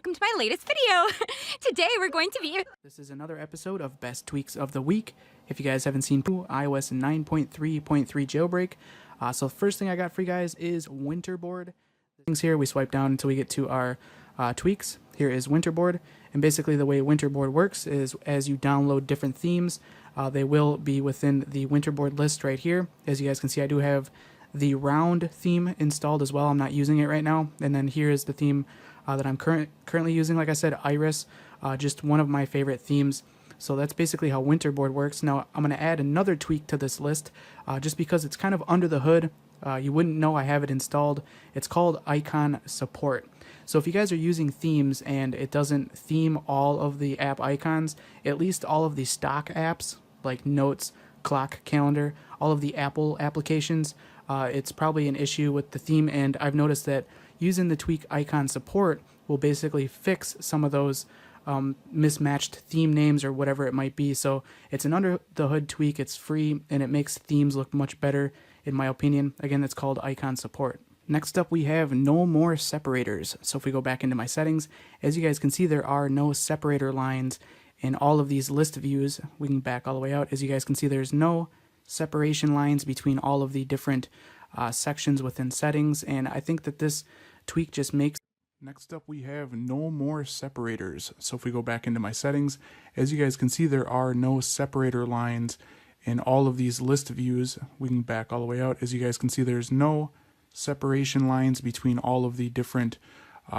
welcome to my latest video. Today we're going to be... This is another episode of Best Tweaks of the Week. If you guys haven't seen iOS 9.3.3 jailbreak. So first thing I got for you guys is Winterboard. Things here, we swipe down until we get to our tweaks. Here is Winterboard. And basically the way Winterboard works is as you download different themes, they will be within the Winterboard list right here. As you guys can see, I do have the round theme installed as well. I'm not using it right now. And then here is the theme that I'm currently using. Like I said, Iris, just one of my favorite themes. So that's basically how Winterboard works. Now I'm going to add another tweak to this list just because it's kind of under the hood. You wouldn't know I have it installed. It's called Icon Support. So if you guys are using themes and it doesn't theme all of the app icons, at least all of the stock apps like Notes, Clock, Calendar, all of the Apple applications, it's probably an issue with the theme, and I've noticed that using the tweak Icon Support will basically fix some of those mismatched theme names or whatever it might be. So it's an under the hood tweak, it's free, and it makes themes look much better in my opinion. Again, it's called Icon Support. Next up we have no more separators. So if we go back into my settings, as you guys can see, there are no separator lines in all of these list views. We can back all the way out. As you guys can see, there's no separation lines between all of the different sections within settings, and I think that this tweak just makes... Next up we have no more separators. So if we go back into my settings, as you guys can see, there are no separator lines in all of these list views. We can back all the way out. As you guys can see, there's no separation lines between all of the different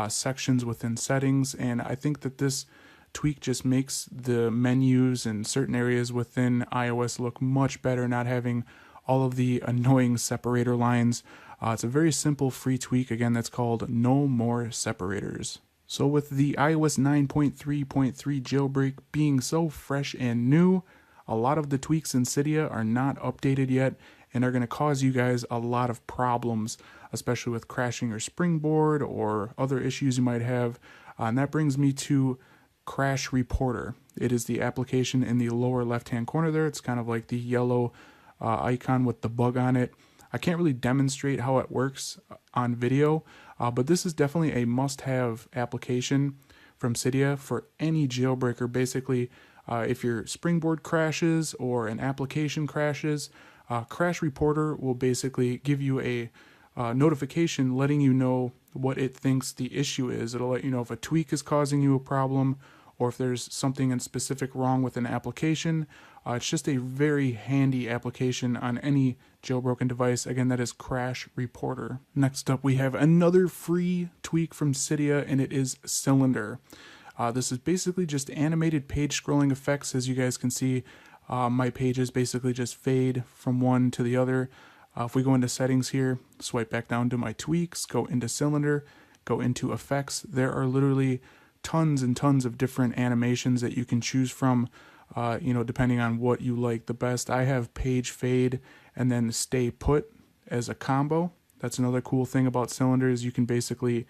sections within settings, and I think that this tweak just makes the menus and certain areas within iOS look much better, not having all of the annoying separator lines. It's a very simple free tweak, again, that's called No More Separators. So with the iOS 9.3.3 jailbreak being so fresh and new, a lot of the tweaks in Cydia are not updated yet and are going to cause you guys a lot of problems, especially with crashing your springboard or other issues you might have. And that brings me to Crash Reporter. It is the application in the lower left hand corner there. It's kind of like the yellow icon with the bug on it. I can't really demonstrate how it works on video, but this is definitely a must-have application from Cydia for any jailbreaker. Basically, if your springboard crashes or an application crashes, Crash Reporter will basically give you a notification letting you know what it thinks the issue is. It'll let you know if a tweak is causing you a problem or if there's something in specific wrong with an application. It's just a very handy application on any jailbroken device. Again, that is Crash Reporter. Next up, we have another free tweak from Cydia, and it is Cylinder. This is basically just animated page scrolling effects. As you guys can see, my pages basically just fade from one to the other. If we go into settings here, swipe back down to my tweaks, go into Cylinder, go into effects, there are literally tons and tons of different animations that you can choose from, depending on what you like the best. I have page fade and then stay put as a combo. That's another cool thing about Cylinder is you can basically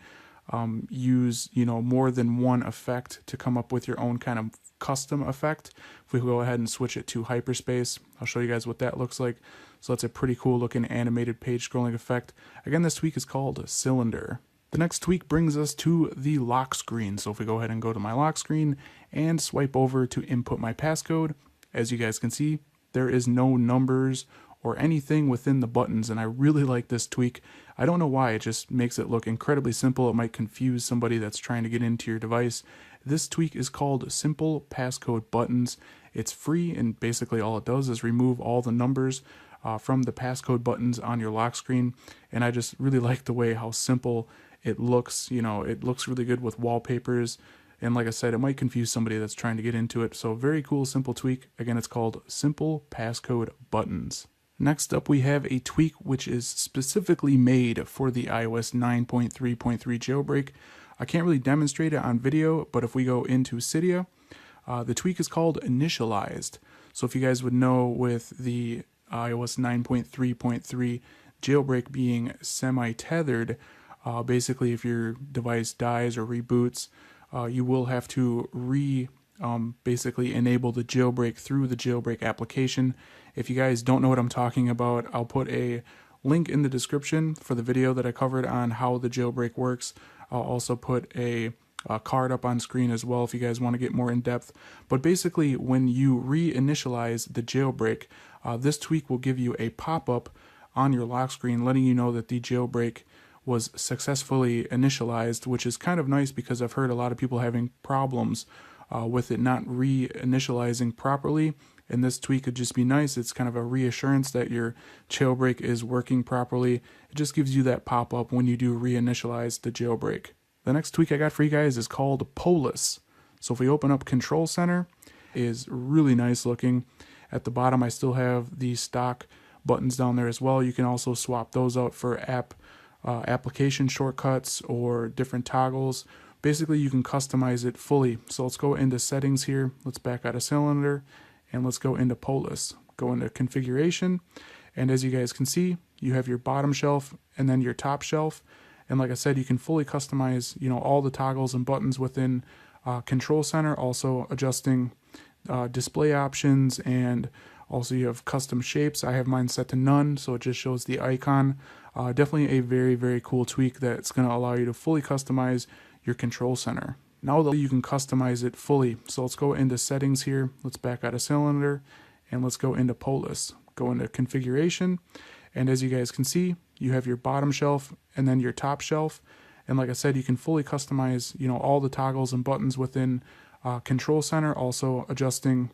use more than one effect to come up with your own kind of custom effect. If we go ahead and switch it to hyperspace, I'll show you guys what that looks like. So that's a pretty cool looking animated page scrolling effect. Again, this tweak is called Cylinder. The next tweak brings us to the lock screen. So if we go ahead and go to my lock screen and swipe over to input my passcode, as you guys can see, there is no numbers or anything within the buttons, and I really like this tweak. I don't know why, it just makes it look incredibly simple. It might confuse somebody that's trying to get into your device. This tweak is called Simple Passcode Buttons. It's free, and basically all it does is remove all the numbers from the passcode buttons on your lock screen, and I just really like the way how simple it looks. It looks really good with wallpapers, and like I said, it might confuse somebody that's trying to get into it. So very cool, simple tweak. Again, it's called Simple Passcode Buttons. Next up, we have a tweak which is specifically made for the iOS 9.3.3 jailbreak. I can't really demonstrate it on video, but if we go into Cydia, the tweak is called Initialized. So if you guys would know, with the iOS 9.3.3 jailbreak being semi-tethered, basically if your device dies or reboots, you will have to basically enable the jailbreak through the jailbreak application. If you guys don't know what I'm talking about, I'll put a link in the description for the video that I covered on how the jailbreak works. I'll also put a card up on screen as well if you guys want to get more in depth. But basically, when you reinitialize the jailbreak, this tweak will give you a pop-up on your lock screen letting you know that the jailbreak was successfully initialized, which is kind of nice because I've heard a lot of people having problems with it not reinitializing properly, and this tweak could just be nice. It's kind of a reassurance that your jailbreak is working properly. It just gives you that pop-up when you do reinitialize the jailbreak. The next tweak I got for you guys is called Polis. So if we open up Control Center, it is really nice looking. At the bottom I still have the stock buttons down there as well. You can also swap those out for application shortcuts or different toggles. Basically you can customize it fully. So let's go into settings here. Let's back out of cylinder and let's go into Polis. Go into configuration, and as you guys can see, you have your bottom shelf and then your top shelf. And like I said, you can fully customize, all the toggles and buttons within Control Center, also adjusting display options, and also you have custom shapes. I have mine set to none, so it just shows the icon. Definitely a very, very cool tweak that's going to allow you to fully customize your Control Center. Now you can customize it fully. So let's go into settings here. Let's back out of cylinder and let's go into Polis. Go into configuration, and as you guys can see, you have your bottom shelf and then your top shelf. And like I said, you can fully customize, all the toggles and buttons within Control Center, also adjusting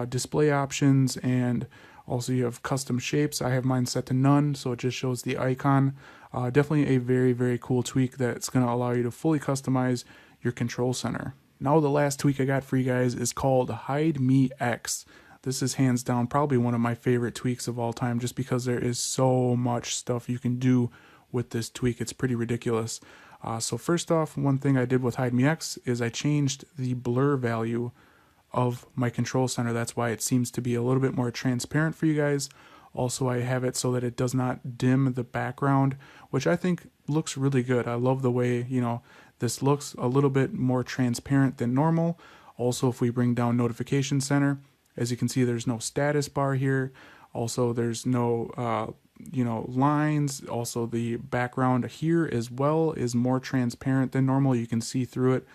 display options, and also you have custom shapes. I have mine set to none, so it just shows the icon. Definitely a very, very cool tweak that's going to allow you to fully customize your Control Center. Now the last tweak I got for you guys is called Hide Me X. This is hands down probably one of my favorite tweaks of all time, just because there is so much stuff you can do with this tweak. It's pretty ridiculous. So first off, one thing I did with Hide Me X is I changed the blur value of my Control Center. That's why it seems to be a little bit more transparent for you guys. Also, I have it so that it does not dim the background, which I think looks really good. I love the way, this looks a little bit more transparent than normal. Also, if we bring down Notification Center, as you can see, there's no status bar here. Also, there's no, lines. Also, the background here as well is more transparent than normal. You can see through it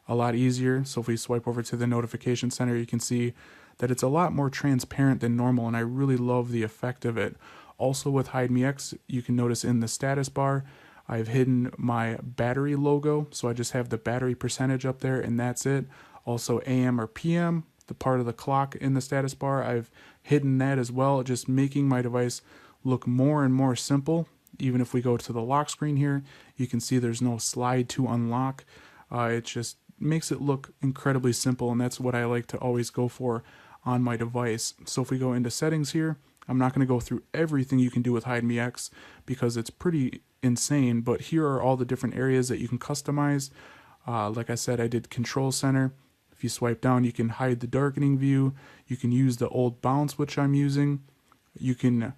a lot easier. So if we swipe over to the Notification Center, you can see that it's a lot more transparent than normal, and I really love the effect of it. Also with Hide Me X, you can notice in the status bar, I've hidden my battery logo, so I just have the battery percentage up there, and that's it. Also AM or PM, the part of the clock in the status bar, I've hidden that as well, just making my device look more and more simple. Even if we go to the lock screen here, you can see there's no slide to unlock. It just makes it look incredibly simple, and that's what I like to always go for on my device. So if we go into settings here, I'm not going to go through everything you can do with Hide Me X because it's pretty insane, but here are all the different areas that you can customize. Like I said, I did Control Center. If you swipe down, you can hide the darkening view. You can use the old bounce, which I'm using. You can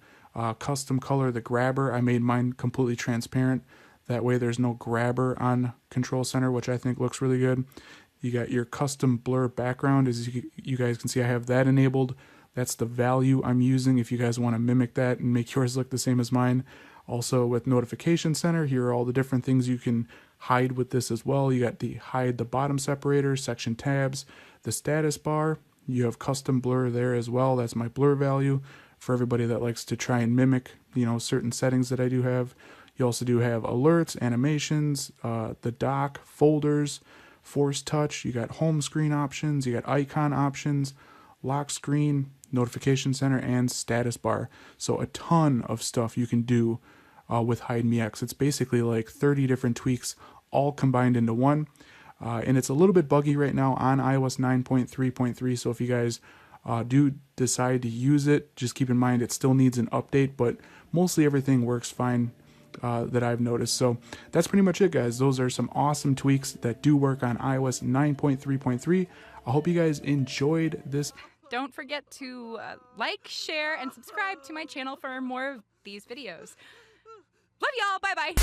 custom color the grabber. I made mine completely transparent. That way there's no grabber on Control Center, which I think looks really good. You got your custom blur background. As you guys can see, I have that enabled. That's the value I'm using if you guys want to mimic that and make yours look the same as mine. Also with Notification Center, here are all the different things you can hide with this as well. You got the hide the bottom separator, section tabs, the status bar. You have custom blur there as well. That's my blur value for everybody that likes to try and mimic, certain settings that I do have. You also do have alerts, animations, the dock, folders, force touch. You got home screen options. You got icon options, lock screen, Notification Center, and status bar. So a ton of stuff you can do with Hide Me X. It's basically like 30 different tweaks all combined into one. And it's a little bit buggy right now on iOS 9.3.3. So if you guys do decide to use it, just keep in mind it still needs an update, but mostly everything works fine that I've noticed. So that's pretty much it, guys. Those are some awesome tweaks that do work on iOS 9.3.3. I hope you guys enjoyed this. Don't forget to like, share, and subscribe to my channel for more of these videos. Love y'all. Bye-bye.